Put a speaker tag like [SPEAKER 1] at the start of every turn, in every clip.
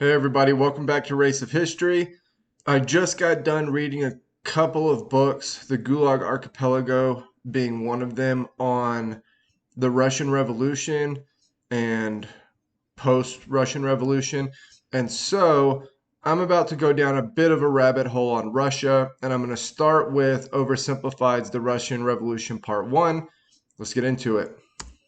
[SPEAKER 1] Hey everybody, welcome back to Race of History. I just got done reading a couple of books, the Gulag Archipelago being one of them, on the Russian Revolution and post-Russian Revolution. And so I'm about to go down a bit of a rabbit hole on Russia, and I'm going to start with Oversimplified's The Russian Revolution Part 1. Let's get into it.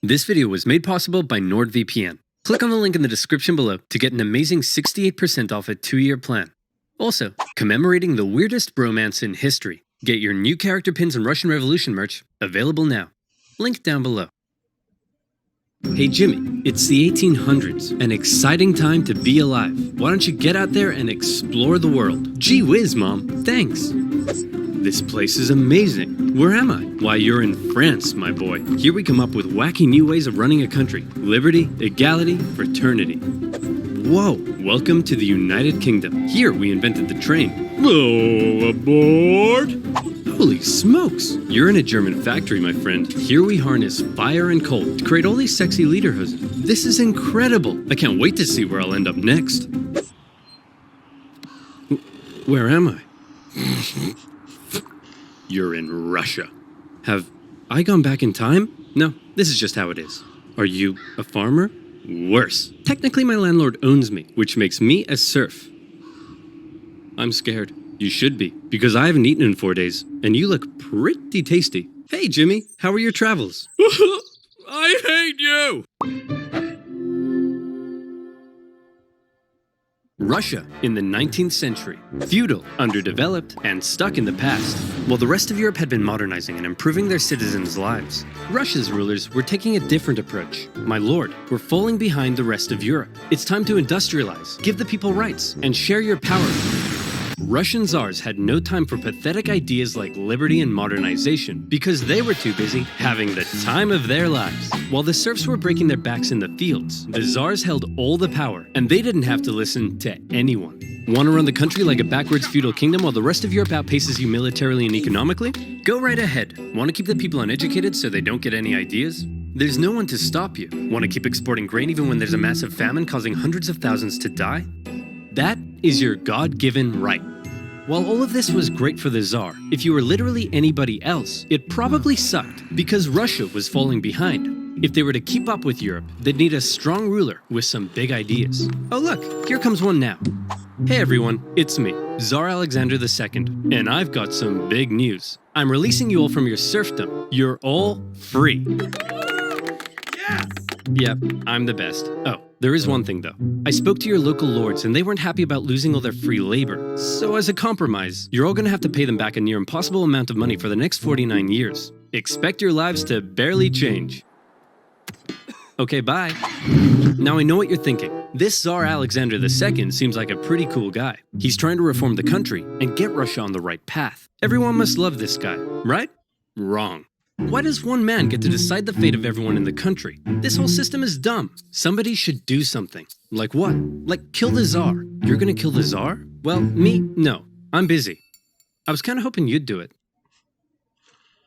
[SPEAKER 2] This video was made possible by NordVPN. Click on the link in the description below to get an amazing 68% off a 2-year plan. Also, commemorating the weirdest bromance in history. Get your new character pins and Russian Revolution merch available now. Link down below. Hey Jimmy, it's the 1800s, an exciting time to be alive. Why don't you get out there and explore the world? Gee whiz, Mom, thanks. This place is amazing. Where am I? Why, you're in France, my boy. Here we come up with wacky new ways of running a country. Liberty, equality, fraternity. Whoa, welcome to the United Kingdom. Here we invented the train. Oh, aboard! Holy smokes! You're in a German factory, my friend. Here we harness fire and coal to create all these sexy lederhosen. This is incredible. I can't wait to see where I'll end up next. Where am I? You're in Russia. Have I gone back in time? No, this is just how it is. Are you a farmer? Worse. Technically, my landlord owns me, which makes me a serf. I'm scared. You should be, because I haven't eaten in 4 days, and you look pretty tasty. Hey, Jimmy, how are your travels? I hate you! Russia in the 19th century, feudal, underdeveloped, and stuck in the past. While the rest of Europe had been modernizing and improving their citizens' lives, Russia's rulers were taking a different approach. My lord, we're falling behind the rest of Europe. It's time to industrialize, give the people rights, and share your power. Russian czars had no time for pathetic ideas like liberty and modernization because they were too busy having the time of their lives. While the serfs were breaking their backs in the fields, the czars held all the power, and they didn't have to listen to anyone. Want to run the country like a backwards feudal kingdom while the rest of Europe outpaces you militarily and economically? Go right ahead. Want to keep the people uneducated so they don't get any ideas? There's no one to stop you. Want to keep exporting grain even when there's a massive famine causing hundreds of thousands to die? That is your God-given right. While all of this was great for the Tsar, if you were literally anybody else, it probably sucked because Russia was falling behind. If they were to keep up with Europe, they'd need a strong ruler with some big ideas. Oh look, here comes one now. Hey everyone, it's me, Tsar Alexander II, and I've got some big news. I'm releasing you all from your serfdom. You're all free. Yes! Yep, I'm the best. Oh, there is one thing though. I spoke to your local lords and they weren't happy about losing all their free labor. So as a compromise, you're all gonna have to pay them back a near impossible amount of money for the next 49 years. Expect your lives to barely change. Okay, bye. Now I know what you're thinking. This Tsar Alexander II seems like a pretty cool guy. He's trying to reform the country and get Russia on the right path. Everyone must love this guy, right? Wrong. Why does one man get to decide the fate of everyone in the country? This whole system is dumb. Somebody should do something. Like what? Like kill the Tsar. You're gonna kill the Tsar? Well, me? No. I'm busy. I was kinda hoping you'd do it.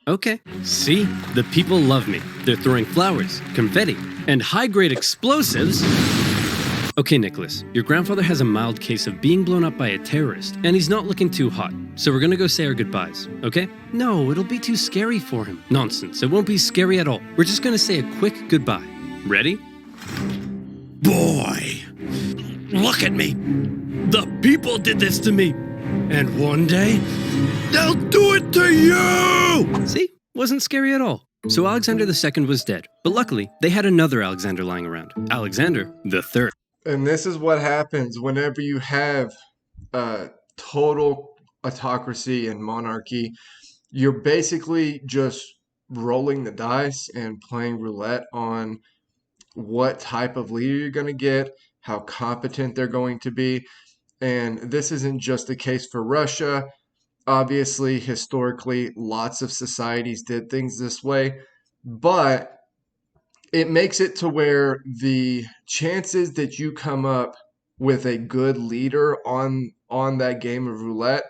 [SPEAKER 2] Okay. See? The people love me. They're throwing flowers, confetti, and high-grade explosives. Okay, Nicholas, your grandfather has a mild case of being blown up by a terrorist, and he's not looking too hot, so we're gonna go say our goodbyes, okay? No, it'll be too scary for him. Nonsense, it won't be scary at all. We're just gonna say a quick goodbye. Ready? Boy, look at me. The people did this to me, and one day, they'll do it to you! See? Wasn't scary at all. So Alexander II was dead, but luckily, they had another Alexander lying around. Alexander III.
[SPEAKER 1] And this is what happens whenever you have total autocracy and monarchy. You're basically just rolling the dice and playing roulette on what type of leader you're going to get, how competent they're going to be. And this isn't just the case for Russia. Obviously, historically, lots of societies did things this way, but it makes it to where the chances that you come up with a good leader on that game of roulette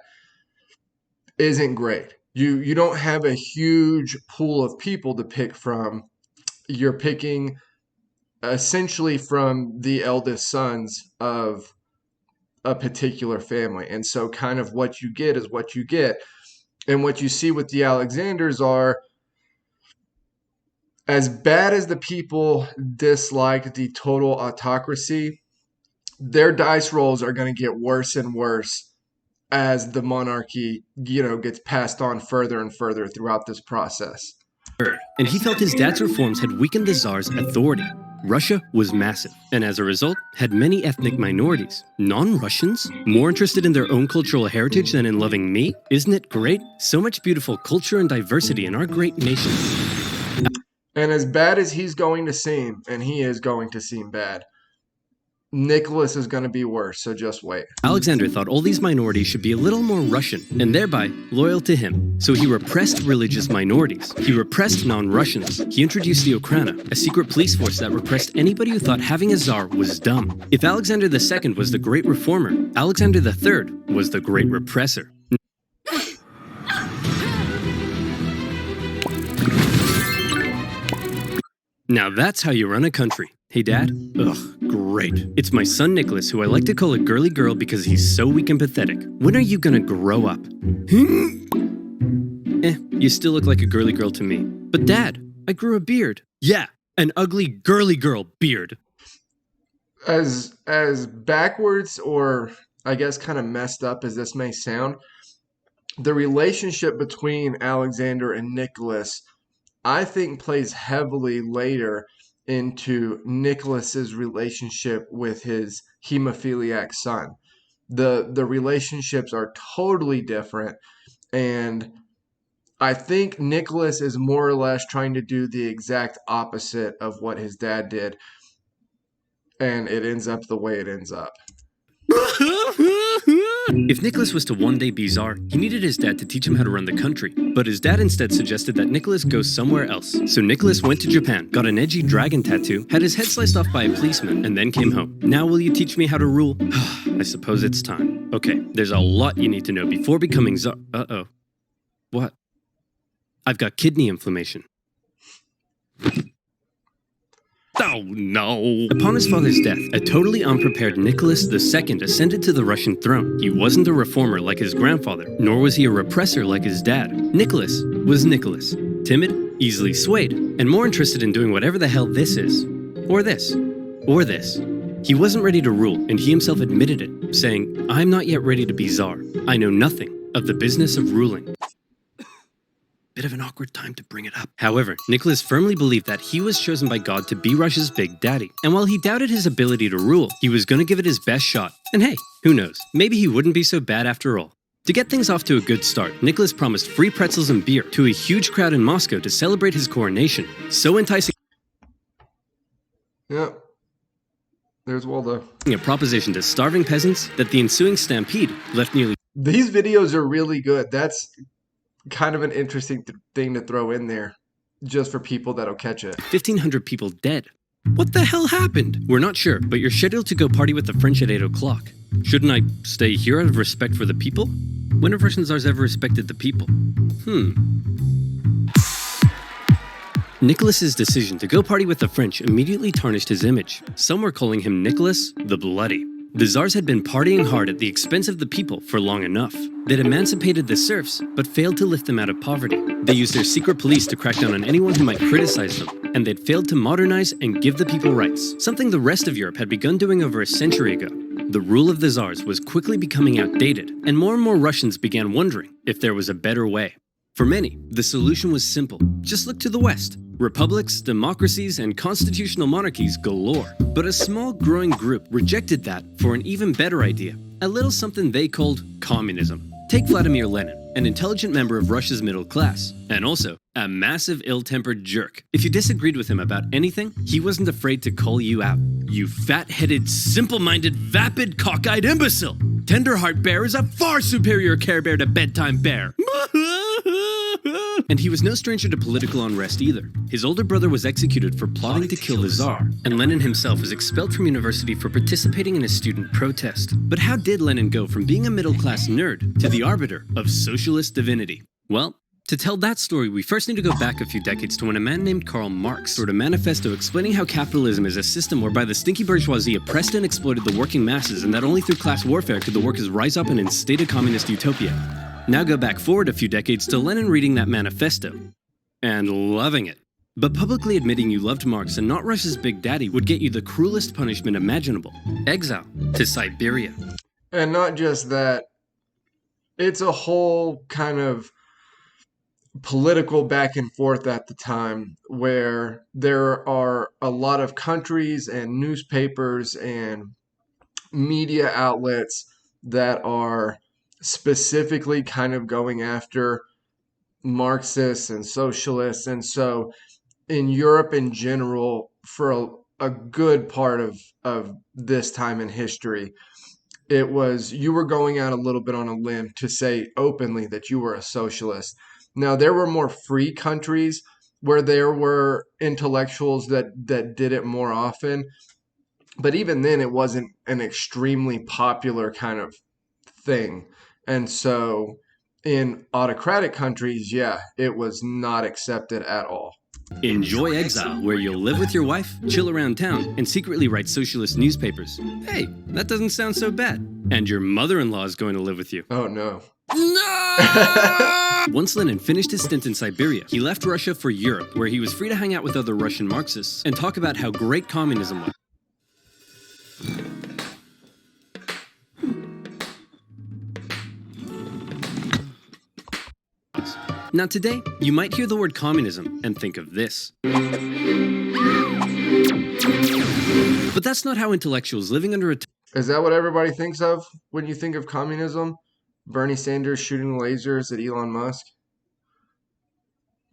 [SPEAKER 1] isn't great. You don't have a huge pool of people to pick from. You're picking essentially from the eldest sons of a particular family. And so kind of what you get is what you get. And what you see with the Alexanders are, as bad as the people dislike the total autocracy, their dice rolls are going to get worse and worse as the monarchy, gets passed on further and further throughout this process.
[SPEAKER 2] And he felt his dad's reforms had weakened the Tsar's authority. Russia was massive, and as a result, had many ethnic minorities. Non-Russians? More interested in their own cultural heritage than in loving me? Isn't it great? So much beautiful culture and diversity in our great nation.
[SPEAKER 1] And as bad as he's going to seem, and he is going to seem bad, Nicholas is going to be worse, so just wait.
[SPEAKER 2] Alexander thought all these minorities should be a little more Russian, and thereby loyal to him. So he repressed religious minorities. He repressed non-Russians. He introduced the Okhrana, a secret police force that repressed anybody who thought having a czar was dumb. If Alexander II was the great reformer, Alexander III was the great repressor. Now that's how you run a country. Hey, Dad? Ugh, great. It's my son Nicholas, who I like to call a girly girl because he's so weak and pathetic. When are you gonna grow up? You still look like a girly girl to me. But Dad, I grew a beard. Yeah, an ugly girly girl beard.
[SPEAKER 1] As backwards, or I guess kind of messed up as this may sound, the relationship between Alexander and Nicholas, I think, plays heavily later into Nicholas's relationship with his hemophiliac son. The relationships are totally different, and I think Nicholas is more or less trying to do the exact opposite of what his dad did, and it ends up the way it ends up.
[SPEAKER 2] If Nicholas was to one day be Tsar, he needed his dad to teach him how to run the country. But his dad instead suggested that Nicholas go somewhere else. So Nicholas went to Japan, got an edgy dragon tattoo, had his head sliced off by a policeman, and then came home. Now will you teach me how to rule? I suppose it's time. Okay, there's a lot you need to know before becoming Tsar. Uh-oh. What? I've got kidney inflammation. Oh no! Upon his father's death, a totally unprepared Nicholas II ascended to the Russian throne. He wasn't a reformer like his grandfather, nor was he a repressor like his dad. Nicholas was Nicholas. Timid, easily swayed, and more interested in doing whatever the hell this is. Or this. Or this. He wasn't ready to rule, and he himself admitted it, saying, "I'm not yet ready to be Tsar. I know nothing of the business of ruling." Bit of an awkward time to bring it up. However, Nicholas firmly believed that he was chosen by God to be Russia's big daddy. And while he doubted his ability to rule, he was going to give it his best shot. And hey, who knows? Maybe he wouldn't be so bad after all. To get things off to a good start, Nicholas promised free pretzels and beer to a huge crowd in Moscow to celebrate his coronation. So enticing.
[SPEAKER 1] Yep. There's Waldo.
[SPEAKER 2] A proposition to starving peasants that the ensuing stampede left nearly.
[SPEAKER 1] These videos are really good. That's kind of an interesting thing to throw in there, just for people that'll catch it.
[SPEAKER 2] 1,500 people dead. What the hell happened? We're not sure, but you're scheduled to go party with the French at 8 o'clock. Shouldn't I stay here out of respect for the people? When have Russian czars ever respected the people? Nicholas's decision to go party with the French immediately tarnished his image. Some were calling him Nicholas the Bloody. The czars had been partying hard at the expense of the people for long enough. They'd emancipated the serfs, but failed to lift them out of poverty. They used their secret police to crack down on anyone who might criticize them, and they'd failed to modernize and give the people rights, something the rest of Europe had begun doing over a century ago. The rule of the czars was quickly becoming outdated, and more Russians began wondering if there was a better way. For many, the solution was simple. Just look to the West. Republics, democracies, and constitutional monarchies galore. But a small growing group rejected that for an even better idea, a little something they called communism. Take Vladimir Lenin, an intelligent member of Russia's middle class, and also a massive ill-tempered jerk. If you disagreed with him about anything, he wasn't afraid to call you out. You fat-headed, simple-minded, vapid, cockeyed imbecile! Tenderheart Bear is a far superior Care Bear to Bedtime Bear! And he was no stranger to political unrest either. His older brother was executed for plotting to kill the Tsar, and Lenin himself was expelled from university for participating in a student protest. But how did Lenin go from being a middle-class nerd to the arbiter of socialist divinity? Well, To tell that story, we first need to go back a few decades to when a man named Karl Marx wrote a manifesto explaining how capitalism is a system whereby the stinky bourgeoisie oppressed and exploited the working masses, and that only through class warfare could the workers rise up and instate a communist utopia. Now go back forward a few decades to Lenin reading that manifesto and loving it. But publicly admitting you loved Marx and not Russia's Big Daddy would get you the cruelest punishment imaginable: exile to Siberia.
[SPEAKER 1] And not just that, it's a whole kind of political back and forth at the time where there are a lot of countries and newspapers and media outlets that are specifically kind of going after Marxists and socialists. And so in Europe in general, for a good part of this time in history, it was you were going out a little bit on a limb to say openly that you were a socialist. Now, there were more free countries where there were intellectuals that did it more often, but even then, it wasn't an extremely popular kind of thing. And so, in autocratic countries, yeah, it was not accepted at all.
[SPEAKER 2] Enjoy exile, where you'll live with your wife, chill around town, and secretly write socialist newspapers. Hey, that doesn't sound so bad. And your mother-in-law is going to live with you.
[SPEAKER 1] Oh, no.
[SPEAKER 2] No! Once Lenin finished his stint in Siberia, he left Russia for Europe, where he was free to hang out with other Russian Marxists and talk about how great communism was. Now today, you might hear the word communism and think of this. But that's not how intellectuals living under a
[SPEAKER 1] Is that what everybody thinks of when you think of communism? Bernie Sanders shooting lasers at Elon Musk?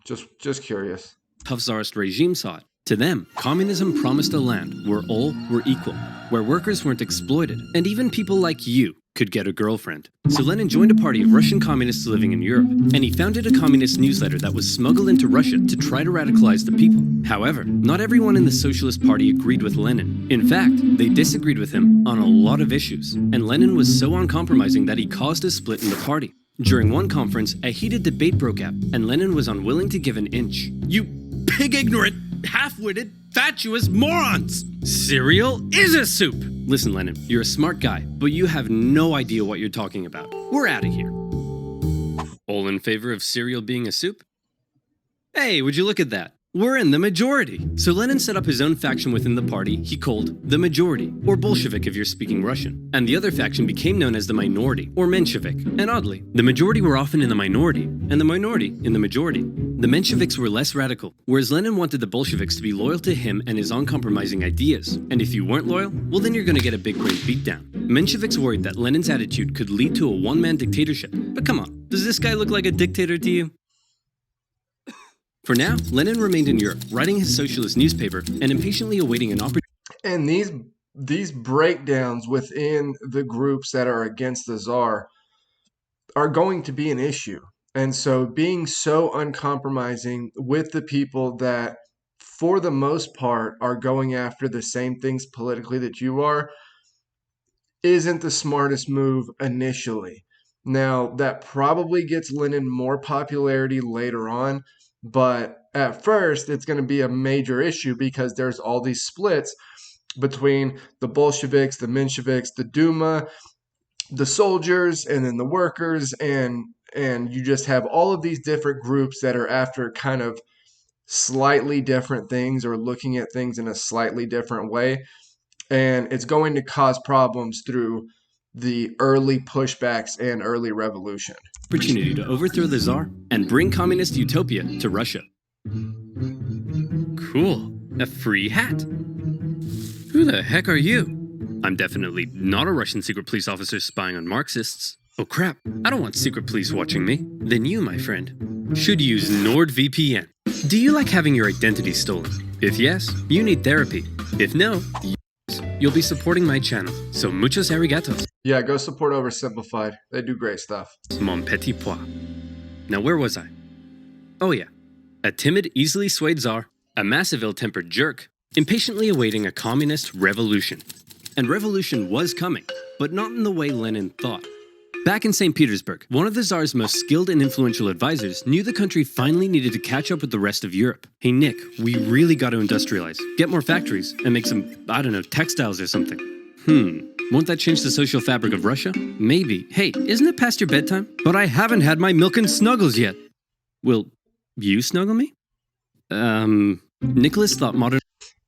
[SPEAKER 1] Just curious.
[SPEAKER 2] tough czarist regime saw it. To them, communism promised a land where all were equal, where workers weren't exploited, and even people like you could get a girlfriend. So Lenin joined a party of Russian communists living in Europe, and he founded a communist newsletter that was smuggled into Russia to try to radicalize the people. However, not everyone in the Socialist Party agreed with Lenin. In fact, they disagreed with him on a lot of issues, and Lenin was so uncompromising that he caused a split in the party. During one conference, a heated debate broke out, and Lenin was unwilling to give an inch. "You pig-ignorant, half-witted, fatuous morons! Cereal is a soup!" Listen, Lenin, you're a smart guy, but you have no idea what you're talking about. We're out of here. All in favor of cereal being a soup? Hey, would you look at that? We're in the majority. So Lenin set up his own faction within the party he called the Majority, or Bolshevik if you're speaking Russian. And the other faction became known as the Minority, or Menshevik. And oddly, the majority were often in the minority, and the minority in the majority. The Mensheviks were less radical, whereas Lenin wanted the Bolsheviks to be loyal to him and his uncompromising ideas. And if you weren't loyal, well then you're gonna get a big brain beatdown. Mensheviks worried that Lenin's attitude could lead to a one-man dictatorship. But come on, does this guy look like a dictator to you? For now, Lenin remained in Europe, writing his socialist newspaper and impatiently awaiting an opportunity.
[SPEAKER 1] And these breakdowns within the groups that are against the Tsar are going to be an issue. And so being so uncompromising with the people that, for the most part, are going after the same things politically that you are, isn't the smartest move initially. Now, that probably gets Lenin more popularity later on, but at first, it's going to be a major issue because there's all these splits between the Bolsheviks, the Mensheviks, the Duma, the soldiers, and then the workers, and you just have all of these different groups that are after kind of slightly different things or looking at things in a slightly different way. And it's going to cause problems through the early pushbacks and early revolution.
[SPEAKER 2] Opportunity to overthrow the Tsar and bring communist utopia to Russia. Cool. A free hat. Who the heck are you? I'm definitely not a Russian secret police officer spying on Marxists. Oh crap, I don't want secret police watching me. Then you, my friend, should use NordVPN. Do you like having your identity stolen? If yes, you need therapy. If no, you'll be supporting my channel. So muchos arigatos.
[SPEAKER 1] Yeah, go support Oversimplified. They do great stuff.
[SPEAKER 2] Mon petit pois. Now where was I? Oh yeah. A timid, easily swayed Tsar, a massive ill-tempered jerk, impatiently awaiting a communist revolution. And revolution was coming, but not in the way Lenin thought. Back in St. Petersburg, one of the Tsar's most skilled and influential advisors knew the country finally needed to catch up with the rest of Europe. Hey Nick, we really got to industrialize, get more factories, and make some, I don't know, textiles or something. Won't that change the social fabric of Russia? Maybe. Hey, isn't it past your bedtime? But I haven't had my milk and snuggles yet. Will you snuggle me? Nicholas thought modern...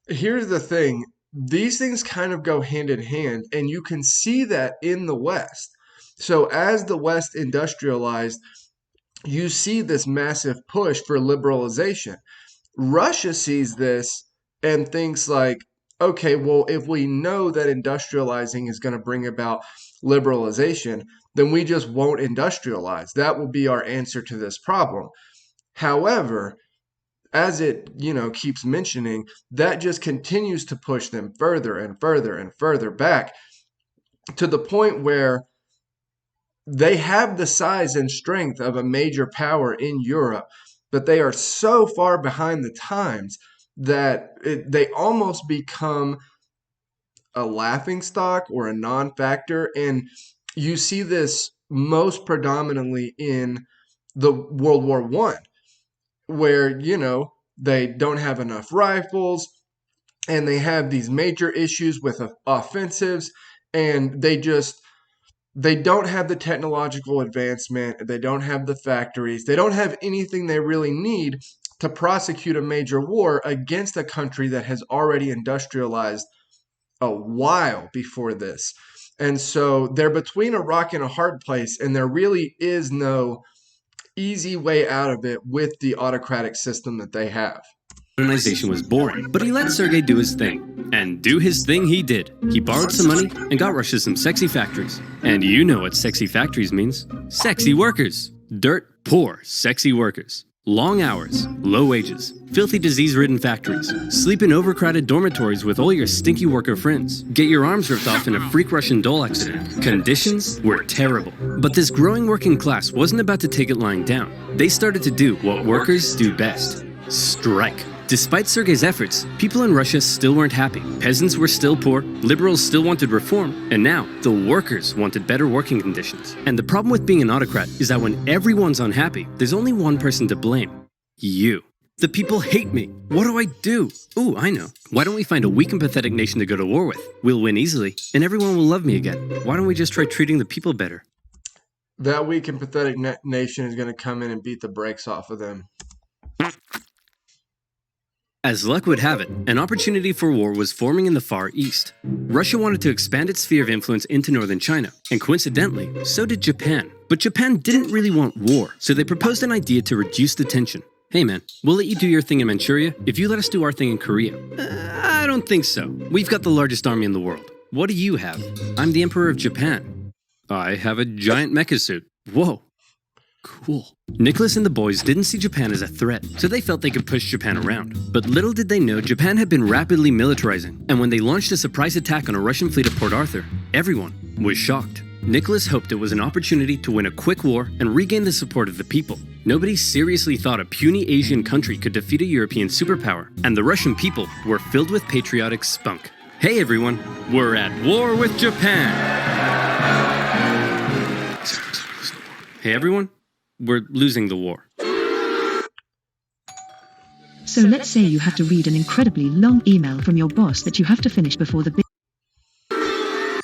[SPEAKER 1] Here's the thing. These things kind of go hand in hand, and you can see that in the West. So as the West industrialized, you see this massive push for liberalization. Russia sees this and thinks like, okay, well, if we know that industrializing is going to bring about liberalization, then we just won't industrialize. That will be our answer to this problem. However, as it, keeps mentioning, that just continues to push them further and further and further back to the point where they have the size and strength of a major power in Europe, but they are so far behind the times that they almost become a laughingstock or a non-factor. And you see this most predominantly in the World War I, where, they don't have enough rifles and they have these major issues with offensives, and they don't have the technological advancement. They don't have the factories. They don't have anything they really need to prosecute a major war against a country that has already industrialized a while before this. And so they're between a rock and a hard place, and there really is no easy way out of it with the autocratic system that they have.
[SPEAKER 2] Modernization was boring, but he let Sergei do his thing. And do his thing he did. He borrowed some money and got Russia some sexy factories. And you know what sexy factories means. Sexy workers. Dirt poor, sexy workers. Long hours, low wages, filthy disease-ridden factories, sleep in overcrowded dormitories with all your stinky worker friends, get your arms ripped off in a freak Russian doll accident. Conditions were terrible. But this growing working class wasn't about to take it lying down. They started to do what workers do best. Strike. Despite Sergei's efforts, people in Russia still weren't happy. Peasants were still poor, liberals still wanted reform, and now the workers wanted better working conditions. And the problem with being an autocrat is that when everyone's unhappy, there's only one person to blame. You. The people hate me. What do I do? Ooh, I know. Why don't we find a weak and pathetic nation to go to war with? We'll win easily, and everyone will love me again. Why don't we just try treating the people better?
[SPEAKER 1] That weak and pathetic nation is going to come in and beat the brakes off of them.
[SPEAKER 2] As luck would have it, an opportunity for war was forming in the Far East. Russia wanted to expand its sphere of influence into northern China, and coincidentally, so did Japan. But Japan didn't really want war, so they proposed an idea to reduce the tension. Hey man, we'll let you do your thing in Manchuria if you let us do our thing in Korea. I don't think so. We've got the largest army in the world. What do you have? I'm the Emperor of Japan. I have a giant mecha suit. Whoa. Cool. Nicholas and the boys didn't see Japan as a threat, so they felt they could push Japan around. But little did they know Japan had been rapidly militarizing, and when they launched a surprise attack on a Russian fleet at Port Arthur, everyone was shocked. Nicholas hoped it was an opportunity to win a quick war and regain the support of the people. Nobody seriously thought a puny Asian country could defeat a European superpower, and the Russian people were filled with patriotic spunk. Hey everyone, we're at war with Japan! Hey everyone, we're losing the war.
[SPEAKER 3] So let's say you have to read an incredibly long email from your boss that you have to finish before the big...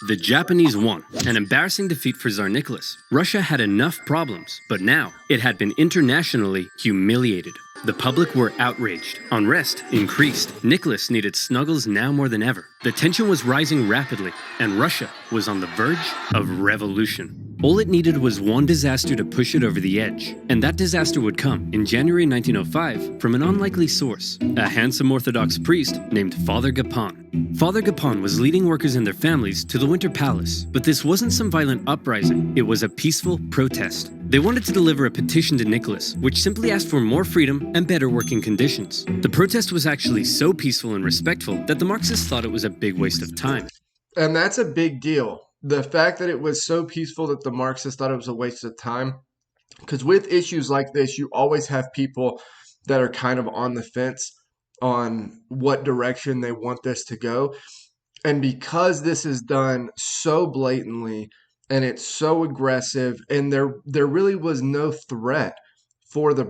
[SPEAKER 2] The Japanese won, an embarrassing defeat for Tsar Nicholas. Russia had enough problems, but now it had been internationally humiliated. The public were outraged. Unrest increased. Nicholas needed snuggles now more than ever. The tension was rising rapidly, and Russia was on the verge of revolution. All it needed was one disaster to push it over the edge. And that disaster would come in January 1905 from an unlikely source, a handsome Orthodox priest named Father Gapan. Father Gapan was leading workers and their families to the Winter Palace, but this wasn't some violent uprising. It was a peaceful protest. They wanted to deliver a petition to Nicholas, which simply asked for more freedom and better working conditions. The protest was actually so peaceful and respectful that the Marxists thought it was a big waste of time.
[SPEAKER 1] And that's a big deal. The fact that it was so peaceful that the Marxists thought it was a waste of time. Because with issues like this, you always have people that are kind of on the fence on what direction they want this to go. And because this is done so blatantly and it's so aggressive, and there really was no threat for the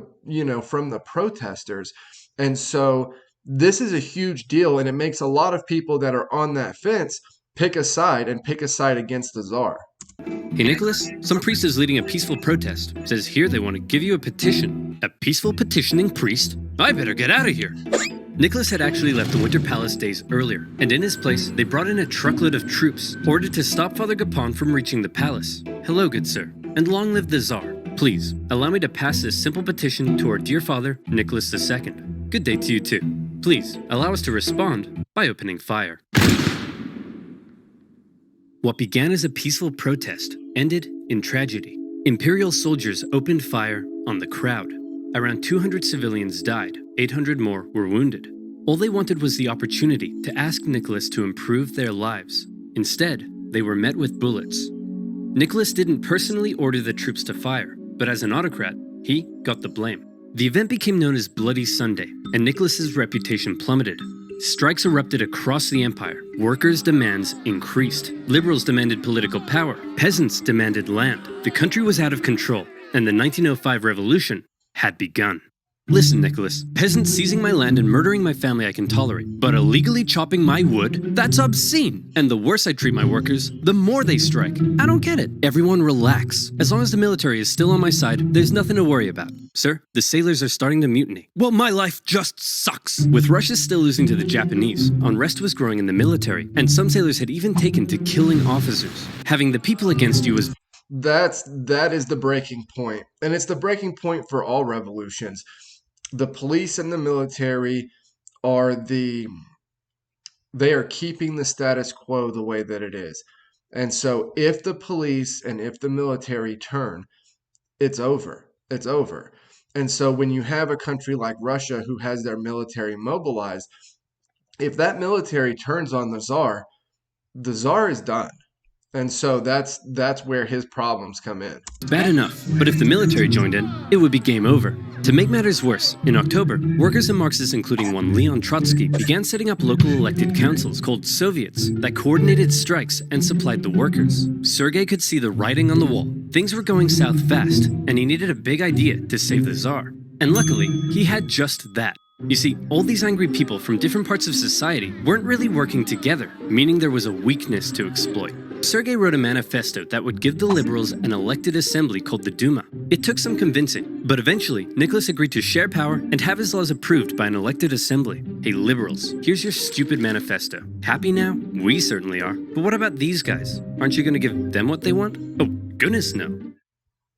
[SPEAKER 1] from the protesters. And so this is a huge deal, and it makes a lot of people that are on that fence pick a side and pick a side against the czar.
[SPEAKER 2] Hey Nicholas, some priest is leading a peaceful protest. Says here they want to give you a petition. A peaceful petitioning priest? I better get out of here. Nicholas had actually left the Winter Palace days earlier, and in his place, they brought in a truckload of troops, ordered to stop Father Gapon from reaching the palace. Hello, good sir, and long live the Tsar. Please, allow me to pass this simple petition to our dear father, Nicholas II. Good day to you too. Please, allow us to respond by opening fire. What began as a peaceful protest ended in tragedy. Imperial soldiers opened fire on the crowd. Around 200 civilians died, 800 more were wounded. All they wanted was the opportunity to ask Nicholas to improve their lives. Instead, they were met with bullets. Nicholas didn't personally order the troops to fire, but as an autocrat, he got the blame. The event became known as Bloody Sunday, and Nicholas's reputation plummeted. Strikes erupted across the empire. Workers' demands increased. Liberals demanded political power. Peasants demanded land. The country was out of control, and the 1905 revolution had begun. Listen, Nicholas, peasants seizing my land and murdering my family I can tolerate, but illegally chopping my wood, that's obscene. And the worse I treat my workers, the more they strike. I don't get it. Everyone relax. As long as the military is still on my side, there's nothing to worry about. Sir, the sailors are starting to mutiny. Well, my life just sucks. With Russia still losing to the Japanese, unrest was growing in the military, and some sailors had even taken to killing officers. Having the people against you was...
[SPEAKER 1] That is the breaking point. And it's the breaking point for all revolutions. The police and the military they are keeping the status quo the way that it is. And so if the police and if the military turn, it's over. It's over. And so when you have a country like Russia who has their military mobilized, if that military turns on the czar is done. And so that's where his problems come in.
[SPEAKER 2] Bad enough, but if the military joined in, it would be game over. To make matters worse, in October, workers and Marxists, including one Leon Trotsky, began setting up local elected councils called Soviets that coordinated strikes and supplied the workers. Sergei could see the writing on the wall. Things were going south fast, and he needed a big idea to save the Tsar. And luckily, he had just that. You see, all these angry people from different parts of society weren't really working together, meaning there was a weakness to exploit. Sergei wrote a manifesto that would give the liberals an elected assembly called the Duma. It took some convincing, but eventually, Nicholas agreed to share power and have his laws approved by an elected assembly. Hey liberals, here's your stupid manifesto. Happy now? We certainly are. But what about these guys? Aren't you going to give them what they want? Oh, goodness no.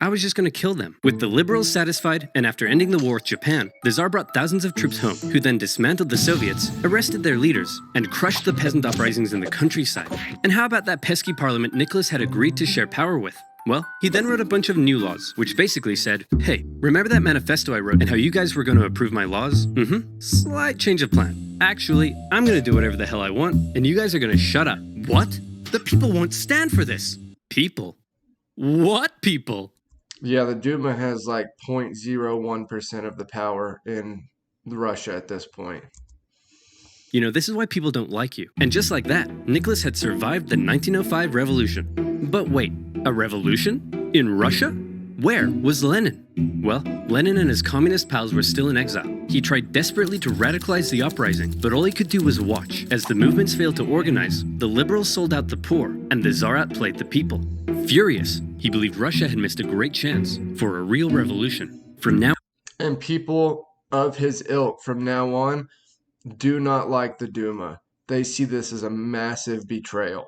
[SPEAKER 2] I was just going to kill them. With the liberals satisfied, and after ending the war with Japan, the Tsar brought thousands of troops home, who then dismantled the Soviets, arrested their leaders, and crushed the peasant uprisings in the countryside. And how about that pesky parliament Nicholas had agreed to share power with? Well, he then wrote a bunch of new laws, which basically said, hey, remember that manifesto I wrote and how you guys were going to approve my laws? Slight change of plan. Actually, I'm going to do whatever the hell I want, and you guys are going to shut up. What? The people won't stand for this. People? What people?
[SPEAKER 1] Yeah, the Duma has like 0.01% of the power in Russia at this point.
[SPEAKER 2] You know, this is why people don't like you. And just like that, Nicholas had survived the 1905 revolution. But wait, a revolution? In Russia? Where was Lenin? Well, Lenin and his communist pals were still in exile. He tried desperately to radicalize the uprising, but all he could do was watch. As the movements failed to organize, the liberals sold out the poor, and the Tsar outplayed the people. Furious, he believed Russia had missed a great chance for a real revolution. From now
[SPEAKER 1] And people of his ilk from now on do not like the Duma. They see this as a massive betrayal.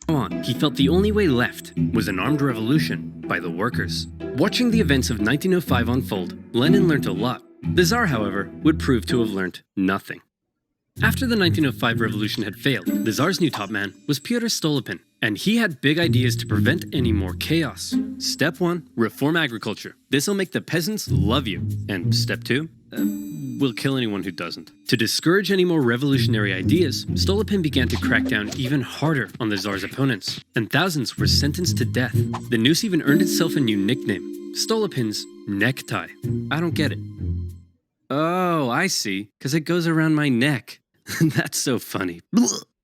[SPEAKER 2] on, he felt the only way left was an armed revolution by the workers. Watching the events of 1905 unfold, Lenin learned a lot. The Tsar, however, would prove to have learned nothing. After the 1905 revolution had failed, the Tsar's new top man was Pyotr Stolypin, and he had big ideas to prevent any more chaos. Step 1, reform agriculture. This'll make the peasants love you. And step 2, we'll kill anyone who doesn't. To discourage any more revolutionary ideas, Stolypin began to crack down even harder on the Tsar's opponents, and thousands were sentenced to death. The noose even earned itself a new nickname, Stolypin's necktie. I don't get it. Oh, I see, because it goes around my neck. That's so funny.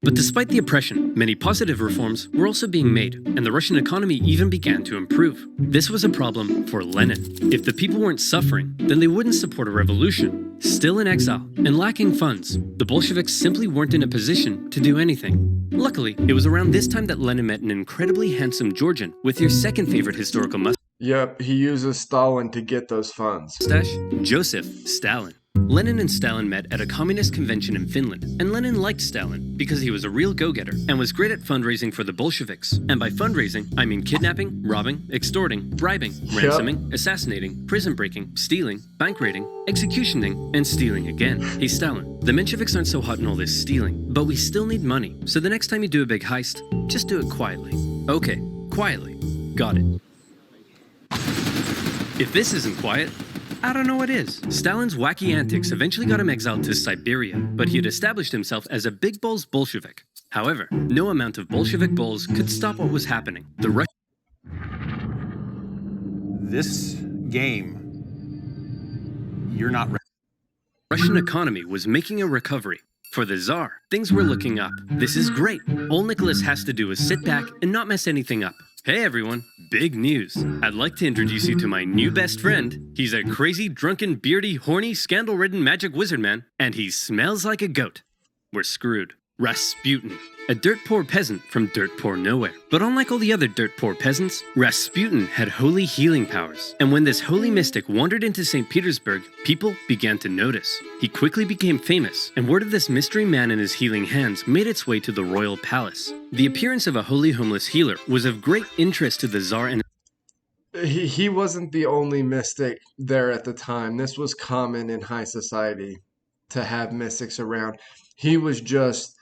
[SPEAKER 2] But despite the oppression, many positive reforms were also being made, and the Russian economy even began to improve. This was a problem for Lenin. If the people weren't suffering, then they wouldn't support a revolution. Still in exile and lacking funds, the Bolsheviks simply weren't in a position to do anything. Luckily, it was around this time that Lenin met an incredibly handsome Georgian with your second favorite historical mustache,
[SPEAKER 1] Yep, he uses Stalin to get those funds.
[SPEAKER 2] Joseph Stalin. Lenin and Stalin met at a communist convention in Finland, and Lenin liked Stalin because he was a real go-getter and was great at fundraising for the Bolsheviks. And by fundraising, I mean kidnapping, robbing, extorting, bribing, ransoming, assassinating, prison breaking, stealing, bank raiding, executioning, and stealing again. Hey Stalin, the Mensheviks aren't so hot in all this stealing, but we still need money. So the next time you do a big heist, just do it quietly. Okay, quietly. Got it. If this isn't quiet, I don't know what is. Stalin's wacky antics eventually got him exiled to Siberia, but he had established himself as a big balls Bolshevik. However, no amount of Bolshevik balls could stop what was happening.
[SPEAKER 4] This game, you're not ready.
[SPEAKER 2] Russian economy was making a recovery. For the Tsar, things were looking up. This is great. All Nicholas has to do is sit back and not mess anything up. Hey everyone, big news. I'd like to introduce you to my new best friend. He's a crazy, drunken, beardy, horny, scandal-ridden magic wizard man, and he smells like a goat. We're screwed. Rasputin, a dirt-poor peasant from dirt-poor nowhere. But unlike all the other dirt-poor peasants, Rasputin had holy healing powers. And when this holy mystic wandered into St. Petersburg, people began to notice. He quickly became famous, and word of this mystery man and his healing hands made its way to the royal palace. The appearance of a holy homeless healer was of great interest to the Tsar and
[SPEAKER 1] He wasn't the only mystic there at the time. This was common in high society to have mystics around. He was just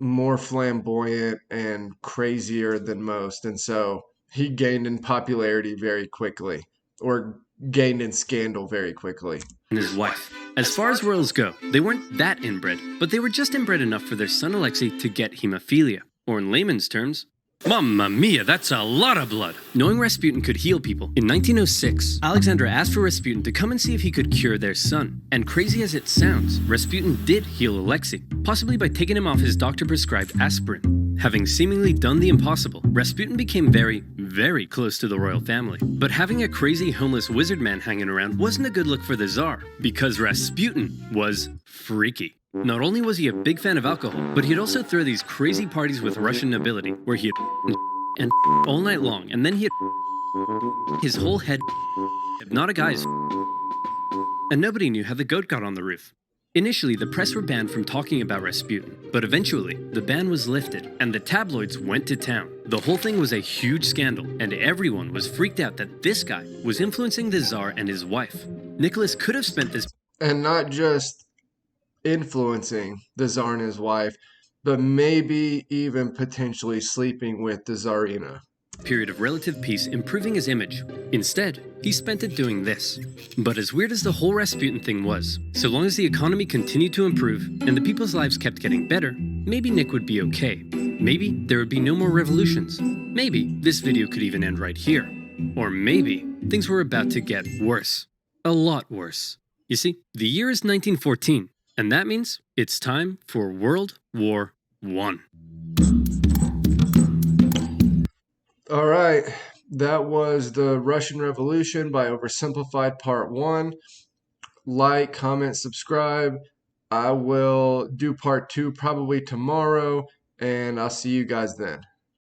[SPEAKER 1] more flamboyant and crazier than most, and so he gained in popularity very quickly, or gained in scandal very quickly.
[SPEAKER 2] his wife. As far as royals go, they weren't that inbred, but they were just inbred enough for their son Alexei to get hemophilia, or in layman's terms, Mamma mia, that's a lot of blood! Knowing Rasputin could heal people, in 1906, Alexandra asked for Rasputin to come and see if he could cure their son. And crazy as it sounds, Rasputin did heal Alexei, possibly by taking him off his doctor-prescribed aspirin. Having seemingly done the impossible, Rasputin became very, very close to the royal family. But having a crazy homeless wizard man hanging around wasn't a good look for the Tsar, because Rasputin was freaky. Not only was he a big fan of alcohol, but he'd also throw these crazy parties with Russian nobility, where he'd and all night long, and then he'd his whole head not a guy's and nobody knew how the goat got on the roof. Initially, the press were banned from talking about Rasputin, but eventually, the ban was lifted, and the tabloids went to town. The whole thing was a huge scandal, and everyone was freaked out that this guy was influencing the Tsar and his wife. Nicholas could have spent this
[SPEAKER 1] And not just influencing the Tsar and his wife, but maybe even potentially sleeping with the Tsarina.
[SPEAKER 2] period of relative peace improving his image. Instead, he spent it doing this. But as weird as the whole Rasputin thing was, so long as the economy continued to improve and the people's lives kept getting better, maybe Nick would be okay. Maybe there would be no more revolutions. Maybe this video could even end right here. Or maybe things were about to get worse. A lot worse. You see, the year is 1914, and that means it's time for World War I.
[SPEAKER 1] All right, that was the Russian Revolution by Oversimplified Part 1. Like, comment, subscribe. I will do Part 2 probably tomorrow, and I'll see you guys then.